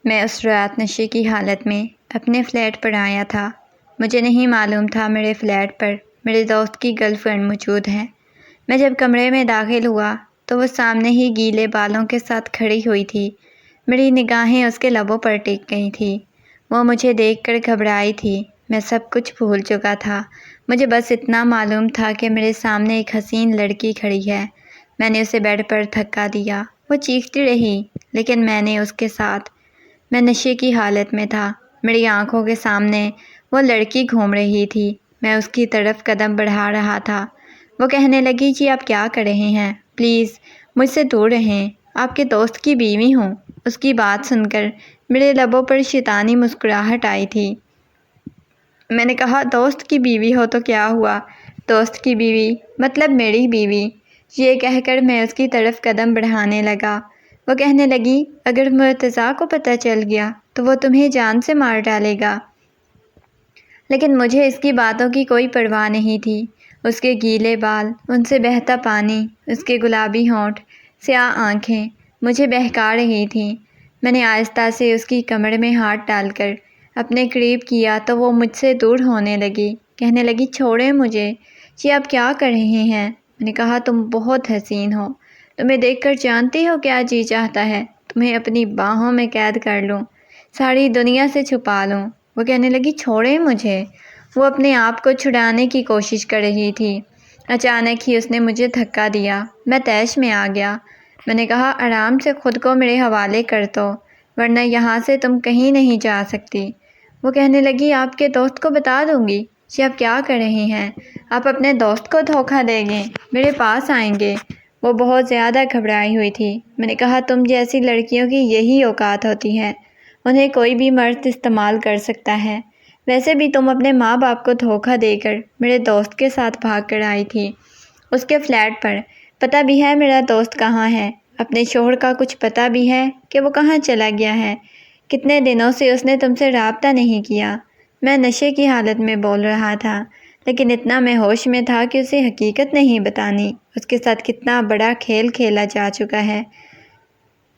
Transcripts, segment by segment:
میں اس رات نشے کی حالت میں اپنے فلیٹ پر آیا تھا۔ مجھے نہیں معلوم تھا میرے فلیٹ پر میرے دوست کی گرل فرینڈ موجود ہے۔ میں جب کمرے میں داخل ہوا تو وہ سامنے ہی گیلے بالوں کے ساتھ کھڑی ہوئی تھی۔ میری نگاہیں اس کے لبوں پر ٹک گئی تھیں۔ وہ مجھے دیکھ کر گھبرائی تھی۔ میں سب کچھ بھول چکا تھا۔ مجھے بس اتنا معلوم تھا کہ میرے سامنے ایک حسین لڑکی کھڑی ہے۔ میں نے اسے بیڈ پر دھکا دیا۔ وہ چیختی رہی لیکن میں نے اس کے ساتھ۔ میں نشے کی حالت میں تھا۔ میری آنکھوں کے سامنے وہ لڑکی گھوم رہی تھی۔ میں اس کی طرف قدم بڑھا رہا تھا۔ وہ کہنے لگی جی آپ کیا کر رہے ہیں؟ پلیز مجھ سے دور رہیں۔ آپ کے دوست کی بیوی ہوں۔ اس کی بات سن کر میرے لبوں پر شیطانی مسکراہٹ آئی تھی۔ میں نے کہا دوست کی بیوی ہو تو کیا ہوا؟ دوست کی بیوی مطلب میری بیوی۔ یہ کہہ کر میں اس کی طرف قدم بڑھانے لگا۔ وہ کہنے لگی اگر مرتضیٰ کو پتہ چل گیا تو وہ تمہیں جان سے مار ڈالے گا۔ لیکن مجھے اس کی باتوں کی کوئی پرواہ نہیں تھی۔ اس کے گیلے بال، ان سے بہتا پانی، اس کے گلابی ہونٹ، سیاہ آنکھیں مجھے بہکا رہی تھیں۔ میں نے آہستہ سے اس کی کمر میں ہاتھ ڈال کر اپنے قریب کیا تو وہ مجھ سے دور ہونے لگی۔ کہنے لگی چھوڑیں مجھے، یہ آپ کیا کر رہے ہیں؟ میں نے کہا تم بہت حسین ہو۔ تمہیں دیکھ کر جانتی ہو کیا جی چاہتا ہے؟ تمہیں اپنی باہوں میں قید کر لوں، ساری دنیا سے چھپا لوں۔ وہ کہنے لگی چھوڑیں مجھے۔ وہ اپنے آپ کو چھڑانے کی کوشش کر رہی تھی۔ اچانک ہی اس نے مجھے دھکا دیا۔ میں طیش میں آ گیا۔ میں نے کہا آرام سے خود کو میرے حوالے کر دو ورنہ یہاں سے تم کہیں نہیں جا سکتی۔ وہ کہنے لگی آپ کے دوست کو بتا دوں گی۔ یہ آپ کیا کر رہے ہیں؟ آپ اپنے دوست کو دھوکہ دیں گے، میرے پاس آئیں گے۔ وہ بہت زیادہ گھبرائی ہوئی تھی۔ میں نے کہا تم جیسی لڑکیوں کی یہی اوقات ہوتی ہے، انہیں کوئی بھی مرد استعمال کر سکتا ہے۔ ویسے بھی تم اپنے ماں باپ کو دھوکہ دے کر میرے دوست کے ساتھ بھاگ کر آئی تھی اس کے فلیٹ پر۔ پتہ بھی ہے میرا دوست کہاں ہے؟ اپنے شوہر کا کچھ پتہ بھی ہے کہ وہ کہاں چلا گیا ہے؟ کتنے دنوں سے اس نے تم سے رابطہ نہیں کیا؟ میں نشے کی حالت میں بول رہا تھا لیکن اتنا میں ہوش میں تھا کہ اسے حقیقت نہیں بتانی۔ اس کے ساتھ کتنا بڑا کھیل کھیلا جا چکا ہے۔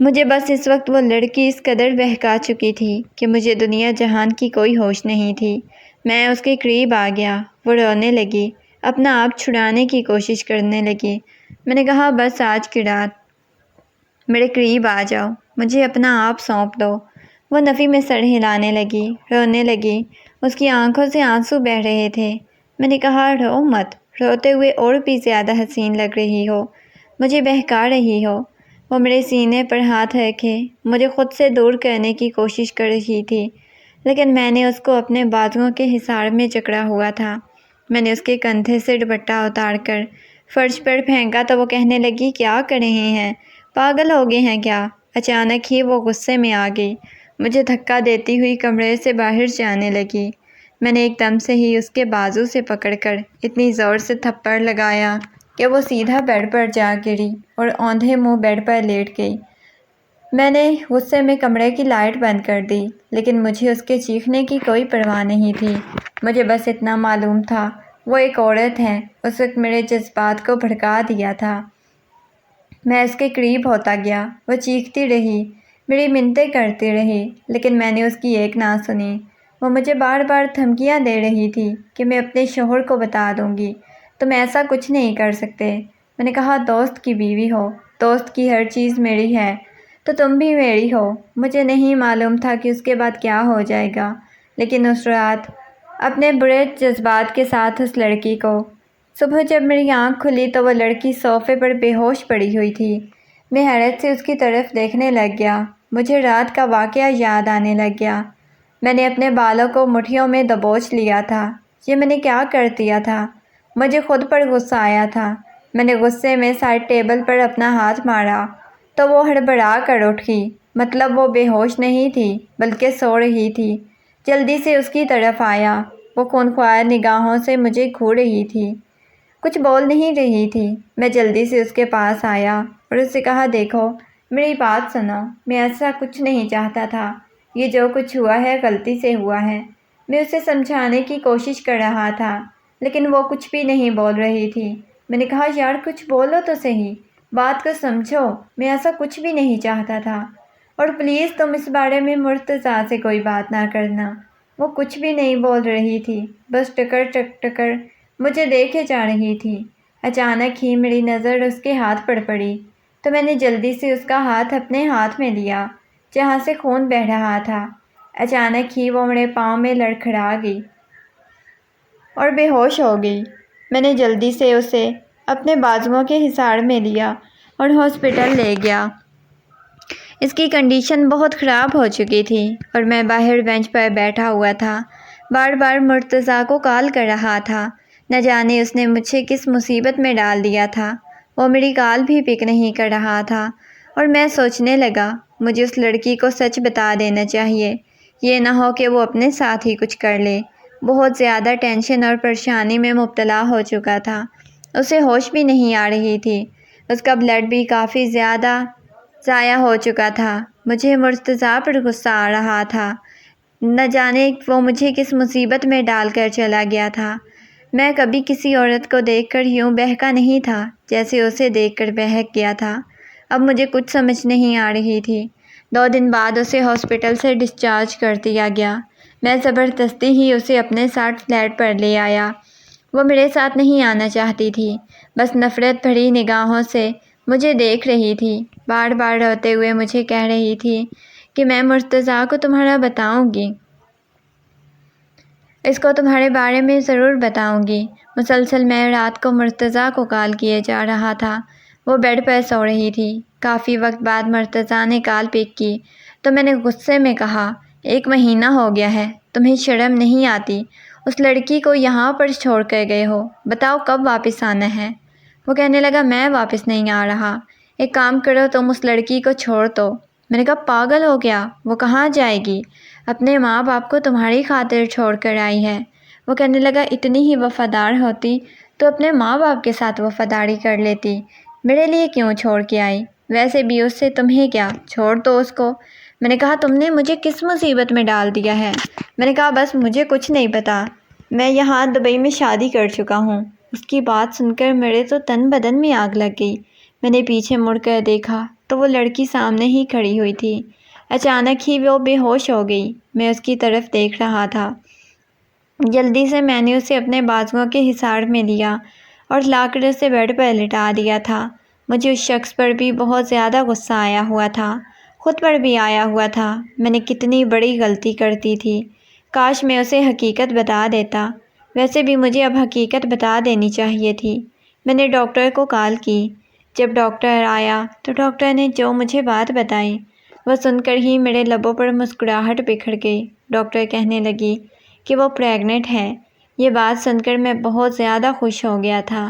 مجھے بس اس وقت وہ لڑکی اس قدر بہکا چکی تھی کہ مجھے دنیا جہان کی کوئی ہوش نہیں تھی۔ میں اس کے قریب آ گیا۔ وہ رونے لگی، اپنا آپ چھڑانے کی کوشش کرنے لگی۔ میں نے کہا بس آج کی رات میرے قریب آ جاؤ، مجھے اپنا آپ سونپ دو۔ وہ نفی میں سر ہلانے لگی، رونے لگی۔ اس کی آنکھوں سے آنسو بہہ رہے تھے۔ میں نے کہا رو مت، روتے ہوئے اور بھی زیادہ حسین لگ رہی ہو، مجھے بہکا رہی ہو۔ وہ میرے سینے پر ہاتھ رکھے مجھے خود سے دور کرنے کی کوشش کر رہی تھی لیکن میں نے اس کو اپنے بازوؤں کے حصار میں جکڑا ہوا تھا۔ میں نے اس کے کندھے سے دوپٹہ اتار کر فرش پر پھینکا تو وہ کہنے لگی کیا کر رہے ہیں؟ پاگل ہو گئے ہیں کیا؟ اچانک ہی وہ غصے میں آ گئی، مجھے دھکا دیتی ہوئی کمرے سے باہر جانے لگی۔ میں نے ایک دم سے ہی اس کے بازو سے پکڑ کر اتنی زور سے تھپڑ لگایا کہ وہ سیدھا بیڈ پر جا گری اور اوندھے منہ بیڈ پر لیٹ گئی۔ میں نے غصے میں کمرے کی لائٹ بند کر دی لیکن مجھے اس کے چیخنے کی کوئی پرواہ نہیں تھی۔ مجھے بس اتنا معلوم تھا وہ ایک عورت ہے۔ اس وقت میرے جذبات کو بھڑکا دیا تھا۔ میں اس کے قریب ہوتا گیا۔ وہ چیختی رہی، میری منتیں کرتی رہی لیکن میں نے اس کی ایک نہ سنی۔ وہ مجھے بار بار دھمکیاں دے رہی تھی کہ میں اپنے شوہر کو بتا دوں گی، تم ایسا کچھ نہیں کر سکتے۔ میں نے کہا دوست کی بیوی ہو، دوست کی ہر چیز میری ہے تو تم بھی میری ہو۔ مجھے نہیں معلوم تھا کہ اس کے بعد کیا ہو جائے گا لیکن اس رات اپنے برے جذبات کے ساتھ اس لڑکی کو صبح جب میری آنکھ کھلی تو وہ لڑکی صوفے پر بے ہوش پڑی ہوئی تھی۔ میں حیرت سے اس کی طرف دیکھنے لگ گیا۔ مجھے رات کا واقعہ یاد آنے لگ گیا۔ میں نے اپنے بالوں کو مٹھیوں میں دبوچ لیا تھا۔ یہ میں نے کیا کر دیا تھا؟ مجھے خود پر غصہ آیا تھا۔ میں نے غصے میں سائڈ ٹیبل پر اپنا ہاتھ مارا تو وہ ہڑبڑا کر اٹھی۔ مطلب وہ بے ہوش نہیں تھی بلکہ سو رہی تھی۔ جلدی سے اس کی طرف آیا۔ وہ خونخوار نگاہوں سے مجھے گھور رہی تھی، کچھ بول نہیں رہی تھی۔ میں جلدی سے اس کے پاس آیا اور اس سے کہا دیکھو میری بات سنو، میں ایسا کچھ نہیں چاہتا تھا، یہ جو کچھ ہوا ہے غلطی سے ہوا ہے۔ میں اسے سمجھانے کی کوشش کر رہا تھا لیکن وہ کچھ بھی نہیں بول رہی تھی۔ میں نے کہا یار کچھ بولو تو صحیح، بات کو سمجھو، میں ایسا کچھ بھی نہیں چاہتا تھا۔ اور پلیز تم اس بارے میں مرتضیٰ سے کوئی بات نہ کرنا۔ وہ کچھ بھی نہیں بول رہی تھی، بس ٹکر ٹکر مجھے دیکھے جا رہی تھی۔ اچانک ہی میری نظر اس کے ہاتھ پر پڑی تو میں نے جلدی سے اس کا ہاتھ اپنے ہاتھ میں لیا جہاں سے خون بہہ رہا تھا۔ اچانک ہی وہ میرے پاؤں میں لڑکھڑا گئی اور بے ہوش ہو گئی۔ میں نے جلدی سے اسے اپنے بازوؤں کے حصار میں لیا اور ہاسپٹل لے گیا۔ اس کی کنڈیشن بہت خراب ہو چکی تھی اور میں باہر بینچ پر بیٹھا ہوا تھا، بار بار مرتضیٰ کو کال کر رہا تھا۔ نہ جانے اس نے مجھے کس مصیبت میں ڈال دیا تھا۔ وہ میری کال بھی پک نہیں کر رہا تھا اور میں سوچنے لگا مجھے اس لڑکی کو سچ بتا دینا چاہیے، یہ نہ ہو کہ وہ اپنے ساتھ ہی کچھ کر لے۔ بہت زیادہ ٹینشن اور پریشانی میں مبتلا ہو چکا تھا۔ اسے ہوش بھی نہیں آ رہی تھی، اس کا بلڈ بھی کافی زیادہ ضائع ہو چکا تھا۔ مجھے مرتضیٰ پر غصہ آ رہا تھا، نہ جانے وہ مجھے کس مصیبت میں ڈال کر چلا گیا تھا۔ میں کبھی کسی عورت کو دیکھ کر یوں بہکا نہیں تھا جیسے اسے دیکھ کر بہک گیا تھا۔ اب مجھے کچھ سمجھ نہیں آ رہی تھی۔ 2 دن بعد اسے ہاسپٹل سے ڈسچارج کر دیا گیا۔ میں زبردستی ہی اسے اپنے ساتھ فلیٹ پر لے آیا۔ وہ میرے ساتھ نہیں آنا چاہتی تھی، بس نفرت بھری نگاہوں سے مجھے دیکھ رہی تھی، بار بار روتے ہوئے مجھے کہہ رہی تھی کہ میں مرتضیٰ کو تمہارا بتاؤں گی، اس کو تمہارے بارے میں ضرور بتاؤں گی۔ مسلسل میں رات کو مرتضیٰ کو کال کیے جا رہا تھا۔ وہ بیڈ پر سو رہی تھی۔ کافی وقت بعد مرتضیٰ نے کال پک کی تو میں نے غصے میں کہا، 1 مہینہ ہو گیا ہے، تمہیں شرم نہیں آتی؟ اس لڑکی کو یہاں پر چھوڑ کر گئے ہو، بتاؤ کب واپس آنا ہے؟ وہ کہنے لگا، میں واپس نہیں آ رہا، ایک کام کرو تم اس لڑکی کو چھوڑ دو۔ میں نے کہا، پاگل ہو گیا، وہ کہاں جائے گی؟ اپنے ماں باپ کو تمہاری خاطر چھوڑ کر آئی ہے۔ وہ کہنے لگا، اتنی ہی وفادار ہوتی تو اپنے ماں باپ کے ساتھ وفاداری کر لیتی، میرے لیے کیوں چھوڑ کے آئی؟ ویسے بھی اس سے تمہیں کیا، چھوڑ دو اس کو۔ میں نے کہا، تم نے مجھے کس مصیبت میں ڈال دیا ہے؟ میں نے کہا، بس مجھے کچھ نہیں پتا، میں یہاں دبئی میں شادی کر چکا ہوں۔ اس کی بات سن کر میرے تو تن بدن میں آگ لگ گئی۔ میں نے پیچھے مڑ کر دیکھا تو وہ لڑکی سامنے ہی کھڑی ہوئی تھی۔ اچانک ہی وہ بے ہوش ہو گئی۔ میں اس کی طرف دیکھ رہا تھا۔ جلدی سے میں نے اسے اپنے بازوؤں کے حصار میں لیا اور لا کر اسے بیڈ پر لٹا دیا تھا۔ مجھے اس شخص پر بھی بہت زیادہ غصہ آیا ہوا تھا، خود پر بھی آیا ہوا تھا۔ میں نے کتنی بڑی غلطی کرتی تھی، کاش میں اسے حقیقت بتا دیتا۔ ویسے بھی مجھے اب حقیقت بتا دینی چاہیے تھی۔ میں نے ڈاکٹر کو کال کی۔ جب ڈاکٹر آیا تو ڈاکٹر نے جو مجھے بات بتائی وہ سن کر ہی میرے لبوں پر مسکراہٹ بکھر گئی۔ ڈاکٹر کہنے لگی کہ وہ پریگننٹ ہے۔ یہ بات سن کر میں بہت زیادہ خوش ہو گیا تھا،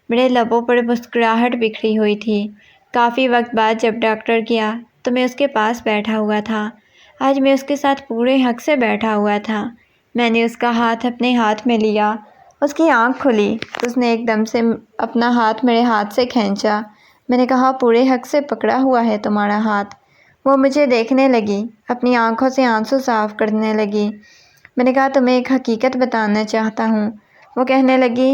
میرے لبوں پر مسکراہٹ بکھری ہوئی تھی۔ کافی وقت بعد جب ڈاکٹر گیا تو میں اس کے پاس بیٹھا ہوا تھا۔ آج میں اس کے ساتھ پورے حق سے بیٹھا ہوا تھا۔ میں نے اس کا ہاتھ اپنے ہاتھ میں لیا۔ اس کی آنکھ کھلی تو اس نے ایک دم سے اپنا ہاتھ میرے ہاتھ سے کھینچا۔ میں نے کہا، پورے حق سے پکڑا ہوا ہے تمہارا ہاتھ۔ وہ مجھے دیکھنے لگی، اپنی آنکھوں سے آنسو صاف کرنے لگی۔ میں نے کہا، تمہیں ایک حقیقت بتانا چاہتا ہوں۔ وہ کہنے لگی،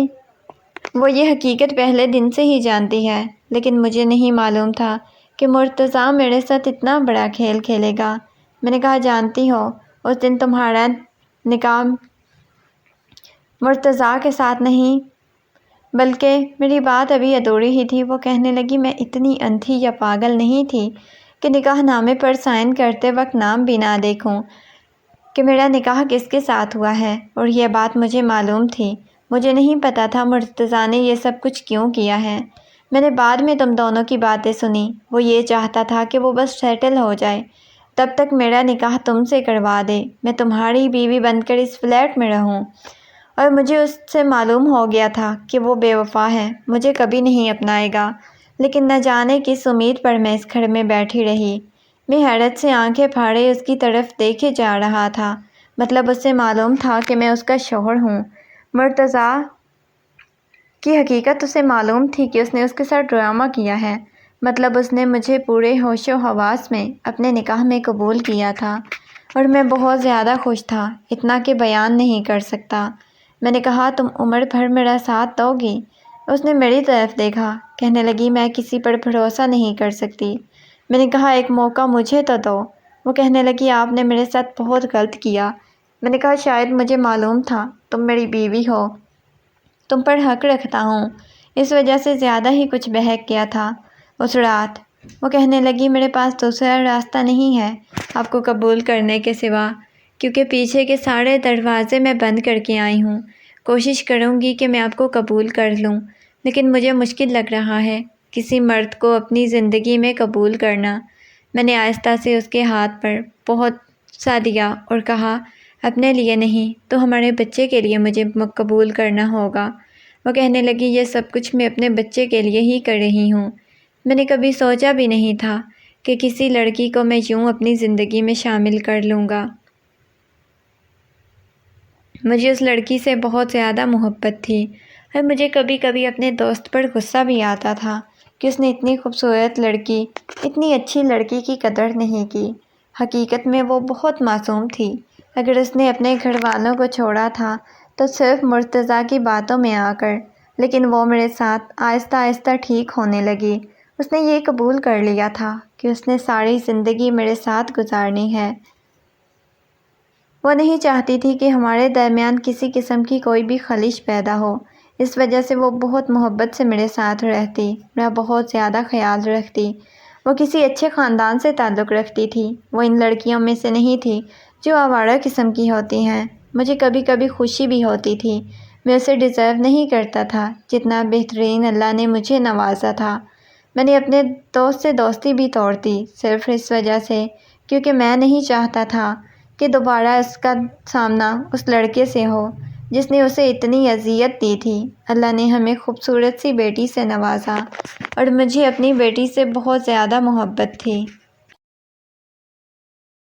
وہ یہ حقیقت پہلے دن سے ہی جانتی ہے، لیکن مجھے نہیں معلوم تھا کہ مرتضیٰ میرے ساتھ اتنا بڑا کھیل کھیلے گا۔ میں نے کہا، جانتی ہو، اس دن تمہارا نکاح مرتضیٰ کے ساتھ نہیں بلکہ میری بات ابھی ادھوری ہی تھی۔ وہ کہنے لگی، میں اتنی اندھی یا پاگل نہیں تھی کہ نکاح نامے پر سائن کرتے وقت نام بھی نہ دیکھوں کہ میرا نکاح کس کے ساتھ ہوا ہے، اور یہ بات مجھے معلوم تھی۔ مجھے نہیں پتا تھا مرتضیٰ نے یہ سب کچھ کیوں کیا ہے۔ میں نے بعد میں تم دونوں کی باتیں سنی، وہ یہ چاہتا تھا کہ وہ بس سیٹل ہو جائے، تب تک میرا نکاح تم سے کروا دے، میں تمہاری بیوی بن کر اس فلیٹ میں رہوں۔ اور مجھے اس سے معلوم ہو گیا تھا کہ وہ بے وفا ہے، مجھے کبھی نہیں اپنائے گا، لیکن نہ جانے کس امید پر میں اس گھر میں بیٹھی رہی۔ میں حیرت سے آنکھیں پھاڑے اس کی طرف دیکھے جا رہا تھا۔ مطلب اسے معلوم تھا کہ میں اس کا شوہر ہوں۔ مرتضیٰ کی حقیقت اسے معلوم تھی کہ اس نے اس کے ساتھ ڈرامہ کیا ہے۔ مطلب اس نے مجھے پورے ہوش و حواس میں اپنے نکاح میں قبول کیا تھا، اور میں بہت زیادہ خوش تھا، اتنا کہ بیان نہیں کر سکتا۔ میں نے کہا، تم عمر بھر میرا ساتھ دو گی؟ اس نے میری طرف دیکھا، کہنے لگی، میں کسی پر بھروسہ نہیں کر سکتی، میں نے کہا ایک موقع مجھے تو دو۔ وہ کہنے لگی آپ نے میرے ساتھ بہت غلط کیا۔ میں نے کہا شاید مجھے معلوم تھا تم میری بیوی ہو، تم پر حق رکھتا ہوں، اس وجہ سے زیادہ ہی کچھ بہک گیا تھا اس رات۔ وہ کہنے لگی میرے پاس دوسرا راستہ نہیں ہے آپ کو قبول کرنے کے سوا، کیونکہ پیچھے کے سارے دروازے میں بند کر کے آئی ہوں۔ کوشش کروں گی کہ میں آپ کو قبول کر لوں، لیکن مجھے مشکل لگ رہا ہے کسی مرد کو اپنی زندگی میں قبول کرنا۔ میں نے آہستہ سے اس کے ہاتھ پر بہت سا دیا اور کہا اپنے لیے نہیں تو ہمارے بچے کے لیے مجھے قبول کرنا ہوگا۔ وہ کہنے لگی یہ سب کچھ میں اپنے بچے کے لیے ہی کر رہی ہوں۔ میں نے کبھی سوچا بھی نہیں تھا کہ کسی لڑکی کو میں یوں اپنی زندگی میں شامل کر لوں گا۔ مجھے اس لڑکی سے بہت زیادہ محبت تھی اور مجھے کبھی کبھی اپنے دوست پر غصہ بھی آتا تھا کہ اس نے اتنی خوبصورت لڑکی، اتنی اچھی لڑکی کی قدر نہیں کی۔ حقیقت میں وہ بہت معصوم تھی۔ اگر اس نے اپنے گھر والوں کو چھوڑا تھا تو صرف مرتضیٰ کی باتوں میں آ کر، لیکن وہ میرے ساتھ آہستہ آہستہ ٹھیک ہونے لگی۔ اس نے یہ قبول کر لیا تھا کہ اس نے ساری زندگی میرے ساتھ گزارنی ہے۔ وہ نہیں چاہتی تھی کہ ہمارے درمیان کسی قسم کی کوئی بھی خلش پیدا ہو، اس وجہ سے وہ بہت محبت سے میرے ساتھ رہتی، میرا بہت زیادہ خیال رکھتی۔ وہ کسی اچھے خاندان سے تعلق رکھتی تھی، وہ ان لڑکیوں میں سے نہیں تھی جو آوارہ قسم کی ہوتی ہیں۔ مجھے کبھی کبھی خوشی بھی ہوتی تھی، میں اسے ڈیزرو نہیں کرتا تھا جتنا بہترین اللہ نے مجھے نوازا تھا۔ میں نے اپنے دوست سے دوستی بھی توڑ دی صرف اس وجہ سے کیونکہ میں نہیں چاہتا تھا کہ دوبارہ اس کا سامنا اس لڑکے سے ہو جس نے اسے اتنی اذیت دی تھی۔ اللہ نے ہمیں خوبصورت سی بیٹی سے نوازا اور مجھے اپنی بیٹی سے بہت زیادہ محبت تھی۔